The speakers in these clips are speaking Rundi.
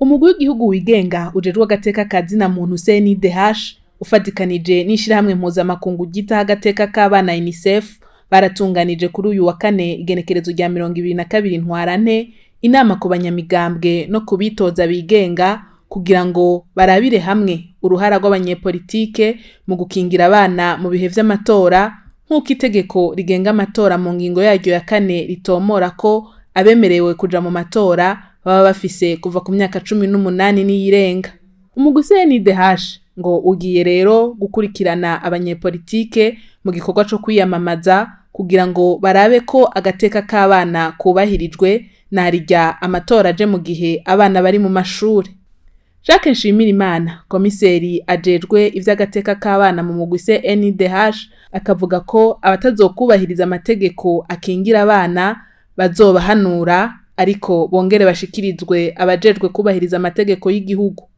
Umugwi w'igihugu wigenga ujejwe agateka kazina muntu CNDH ufatikanije n'ishirahamwe mpuzamakungu ryitaho agateka k'abana UNICEF baratunganije kuri uyu wa kane igenekerezo rya 22 Ntwarante inama ku banyamigambwe no kubitoza bigenga kugira ngo barabire hamwe uruhara rw'abanyepolitike mu gukingira abana mu bihe vy'amatora nk'uko itegeko rigenga amatora mu ngingo yaryo ya 4 ritomora ko abemerewe kuja mu matora baba bafise kuva ku myaka 18 n'iyirenga. Umugwi CNDH ngo ugiye rero gukurikirana abanyepolitike mu gikorwa co kwiyamamaza kugira ngo barabe ko agateka k'abana kubahirijwe narirya amatora aje mu gihe abana bari mu mashuri. Jacques Nshimirimana, komiseri ajejwe ivy'agateka k'abana mu mugwi CNDH, akavuga ko abatazokubahiriza amategeko akingira abana bazobahanura ariko bongere bashikirizwe abajejwe kubahiriza amategeko y'igihugu.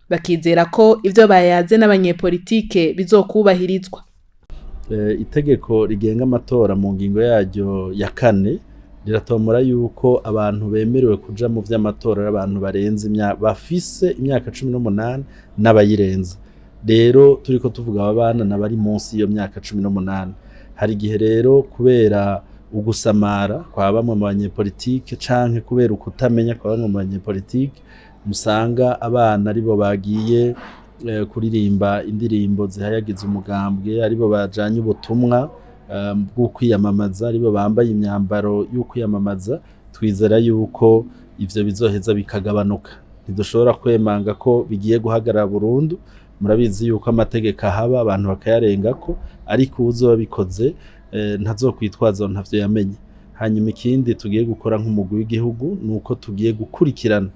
Bakizera ko ivyo bayaze n'abanyepolitike bizokubahirizwa. Itegeko rigenga amatora mu ngingo yaryo ya 4 riratomora yuko abantu bemerewe kuja mu vy'amatora abantu barenze bafise imyaka 18 n'abayirenza. Rero turiko tuvuga abana nabari munsi iyo myaka 18. Hari gihe rero kubera ugusamara kwa bamwe mu banyepolitike canke kubera ukutamenya kwa bamwe mu banyepolitike musanga abana aribo bagiye kuririmba indirimbo zihayagiza umugambwe, aribo bajanye ubutumwa bwo kwiyamamaza, aribo bambaye imyambaro yo kwiyamamaza. Twizera yuko ivyo bizoheza bikagabanuka. Ntidushobora kwemanga ko bigiye guhagarara burundu. Murabizi yuko amategeko ahaba abantu bakayarengako, ariko uzoba bikoze ntazokwitwaza ntavyo yamenye. Hanyuma ikindi tugiye gukora nk'umugwi w'igihugu nuko tugiye gukurikirana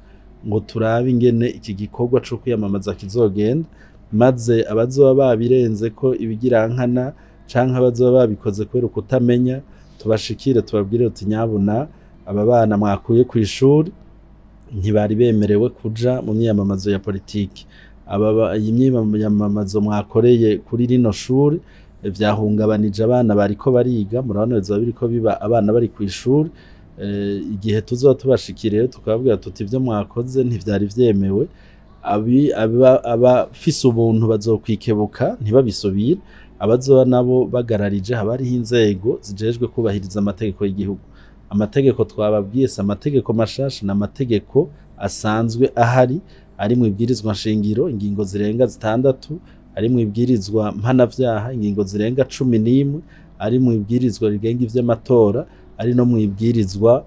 ngo turabe ingene iki gikorwa cyo kwiyamamaza kizogenda, maze abazoba babirenze ko ibigirankana canke abazoba babikoze kubera ukutamenya tubashikire tubabwire uti nyabuna aba bana mwakuye ku ishuri ntibari bemerewe kuja mu myamamazo ya politiki, imyamamazo mwakoreye kuri rino shuri vyahungabanije abana bariko bariga. Murabona bizoba biriko biba abana bari ku ishuri. Igihe tuzoba tubashikiriye tukababwira tuti ivyo mwakoze ntivyari vyemewe, abafise ubuntu bazokwikebuka ntibabisubire. Abazoba nabo bagararije habariho inzego zijejwe kubahiriza amategeko y'igihugu. Amategeko twababwiye si amategeko mashasha, na amategeko asanzwe ahari ari mu ibwirizwa nshingiro ingingo zirenga 6, ari mu ibwirizwa mpanavyaha ingingo zirenga 11, ari mu ibwirizwa rigenga ivy'amatora, ari no mu ibwirizwa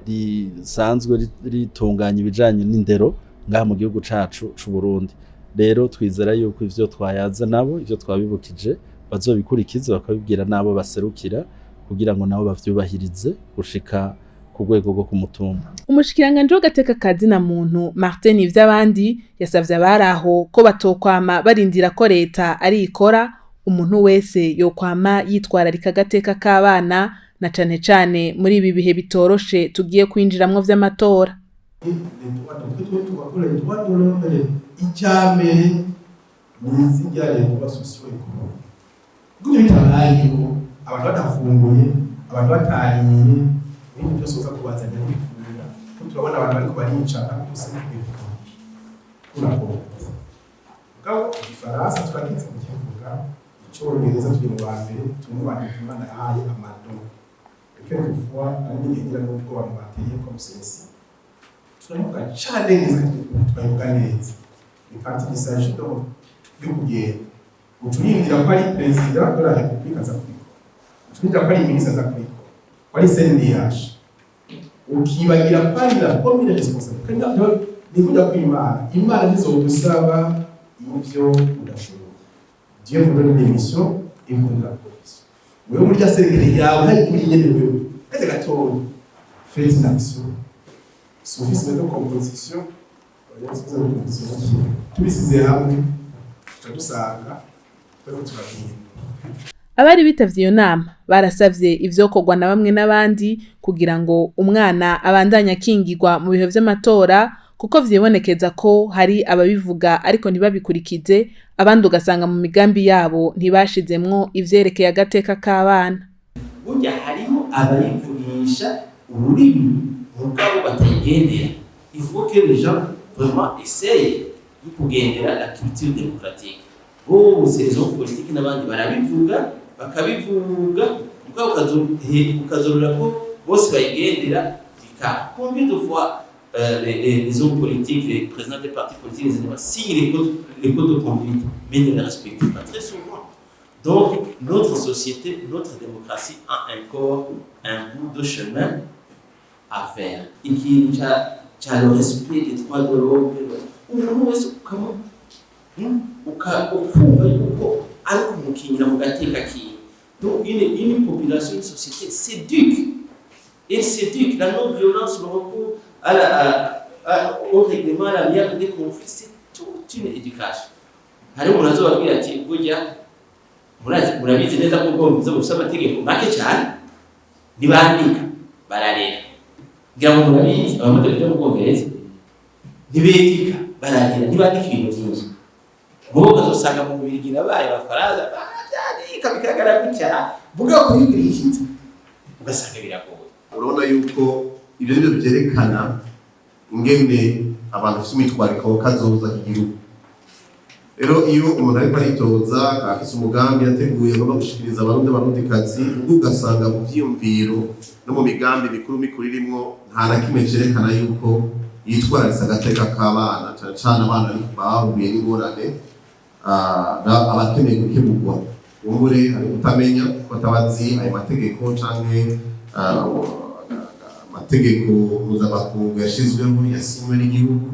risanzwe ritunganya ibijanye n'indero ngaha mu gihugu cacu c'u Burundi. Rero twizera yuko ivyo twayaza nabo, ivyo twabibukije bazobikurikiza bakabibwira nabo baserukira kugira ngo nabo bavyubahirize gushika ku rwego rwo kumutumba. Umushikiranganje w'agateka kazina muntu Martin Ivyabandi yasavye abaraho ko batokwama barindira ko leta ari ikora, umuntu wese yokwama yitwararika agateka k'abana na cane muri ibi bihe bitoroshe tugiye kwinjiramwo vy'amatora. Icyambere nizijyanye kuba socio-economique. Kuko bitabayeho abantu batafunguye, abantu batariye, ibintu byose uza kubazanya n'ibikunda. Turabona abantu bariko baricana gusa n'ibintu. Urakoze. Gabo Ifaransa turakize mu kivuga, icyongereza turi mu bambere, tumubana Imana yahaye amado. Quelquefois ari ngira n'ubwo abantu bateye comme ceci. Turavuga cyane neza twavuga neza. Ikanti gisaje do y'ukugenda. Ucurindira ko ari president de la République aza kuriko. Ucurindira ko ari ministre aza kuriko. Wari CNDH. Ukibagira ko ari la première responsable. Kandi ni kujya kwimana. Imana ntizodusaba ivyo udashobora. Dieu vous donne des missions et vous donne la provision. Wewe muri cyasere yawe hari kuri nyene wewe. Ese gatoya. Faites une action. Suffice de composition. Tubisize hamwe tudusanga turagira. Abari bitavye iyo nama barasavye ivyokorwa na bamwe n'abandi kugira ngo umwana abandanye akingirwa mu bihe vy'amatora, kuko vyibonekeza ko hari ababivuga ariko ntibabikurikize, abandi ugasanga mu migambi yabo ntibashizemwo ivyerekeye agateka k'abana. Burya harimo abayivugisha ururimi mugabo batagendera. il faut que les gens vraiment essayent de kugendera la culture démocratique. C'est les hommes politiques n'abandi barabivuga bakabivuga ukazorura ko bose bayigendera bika. Combien de fois les hommes politiques, les présidents des partis politiques, signent les codes de conduite, mais ne les respectent pas très souvent. Donc, notre société, notre démocratie a encore un bout de chemin à faire. Et qui a le respect des droits de l'homme. Comment ukumva yuko ari kumukinira mu gateka kiwe. Donc, une population, une société s'éduque. Elle s'éduque. La non-violence, le recours au règlement, à l'amiable des conflits, c'est toute une éducation. Hari umuntu azobabwira ati burya murabizi neza ko ubwongereza bufite amategeko make cyane ntibandika bararera. Ngira ngo murabizi amategeko yo mu Bwongereza ntibetika bararera ntibandika ibintu byinshi. Mubo bazosanga mu Bubiligi nabaye abafaransa babyandika bikagaragara gutya vuga ko yigirishitse ugasanga biragoye. Urabona yuko ibyo nibyo byerekana ingene abantu bafite imitwariko kazoza igihugu. Rero iyo umuntu ariko aritoza afite umugambi yateguye agomba gushikiriza abarundikazi ubwo ugasanga mu byiyumviro no mu migambi mikuru irimo nta na kimwe cyerekana yuko yitwararitse agateka k'abana cyane abana bahuye n'ingorane abakeneye gukemurwa. Umbure ari kutamenya ko atabazi ayo mategeko canke amategeko mpuzamakungu yashizweho yasinywe n'igihugu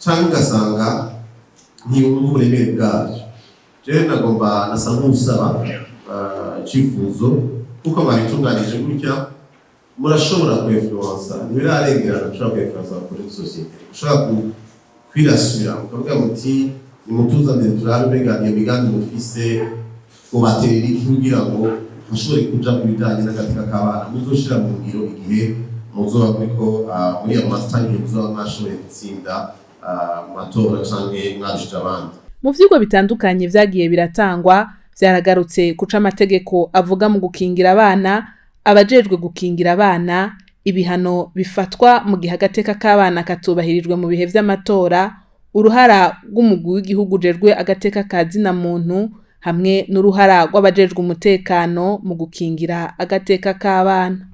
canke ugasanga ntiyumva uburemere bwabyo. Jewe nagomba nasa nk'usaba icifuzo kuko mwabitunganije gutya murashobora kwinfluensa ntibirarengerana ushobora kwinfluensa kuri sosiyete ushobora kwirasura ukavuga muti nimutuzanire turabe mbega iyo migambi mufise mubaterera iki kugira ngo mushobore kuja mu bijanye n'agateka k'abana muzoshira mu ngiro igihe muzoba muriko muri ayo matangi muzoba mwashoboye gutsinda matora canke mwajije abandi. Mu vyigwa bitandukanye vyagiye biratangwa vyaragarutse kuca amategeko avuga mu gukingira abana, abajejwe gukingira abana, ibihano bifatwa mu gihe agateka k'abana katubahirijwe mu bihe vy'amatora, uruhara rw'umugwi w'igihugu ujejwe agateka ka zina muntu hamwe n'uruhara rw'abajejwe umutekano mu gukingira agateka k'abana.